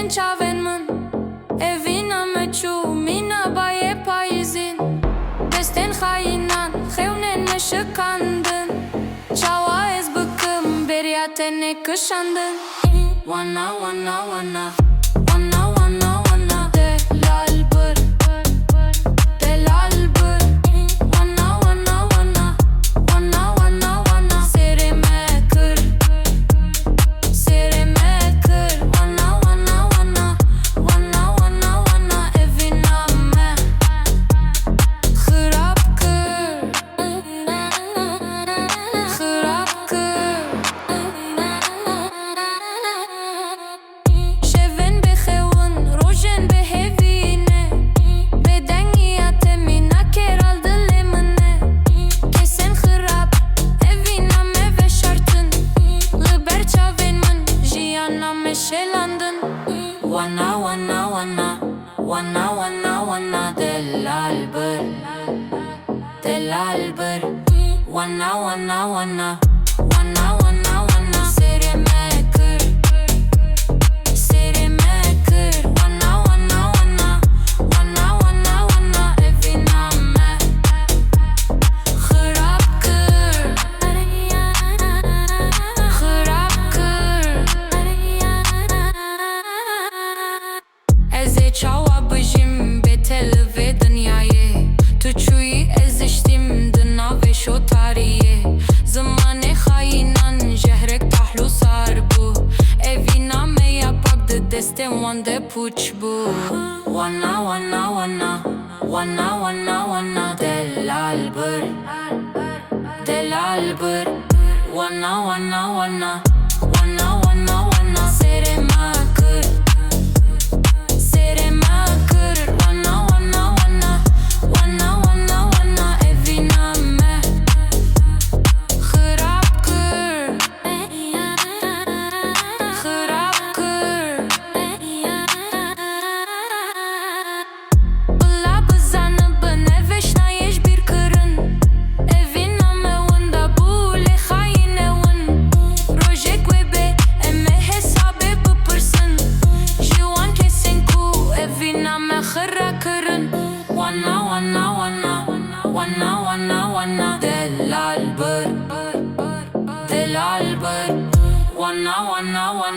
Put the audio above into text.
çaven mın evina me çu mina baye payizin desten hainan xevne ne şıkandın çava ez bıkım beriyate ne kışandın Wana wana wana Wana wana wana Delal bır Delal bır Wana wana wana Wana wana wana Sereme kır Sereme kır Wana wana wana Wana wana wana Eviname Xırap kır Xırap kır Şeven bexewun rojen behevine Bedengiyate mina keraldı lemine Kesen xırap eviname ve şartın Liber çaven min jiyaname şelandın Wana wana wana Wana wana wana Delal bır Delal bır Wana wana wana Wana wana wana Sereme kır Sereme kır Wana wana wana Wana wana wana Eviname Xırap kır Xırap kır Ez çawa bıjim beteli ve dünyayı Tuçuyu eziştim dına ve şu tarihi Zamane hainan jehrek tahlu sar bu Eviname yapakdı desten wande puç bu Wana wana wana Wana wana wana Delal bır Delal bır Wana wana wana Wana wana wana Sereme kır Sereme kır Wana wana wana Wana wana wana Eviname Xırap kır Xırap kır Bıla bızanı bine veşnayeş bir kırın Eviname unda bu le haine un Rojek webe eme hesabe bıpırsın Jiwan kesin ku eviname xıra kırın Wana wana wana Wana wana wana Delal bır Delal bır Wana wana wana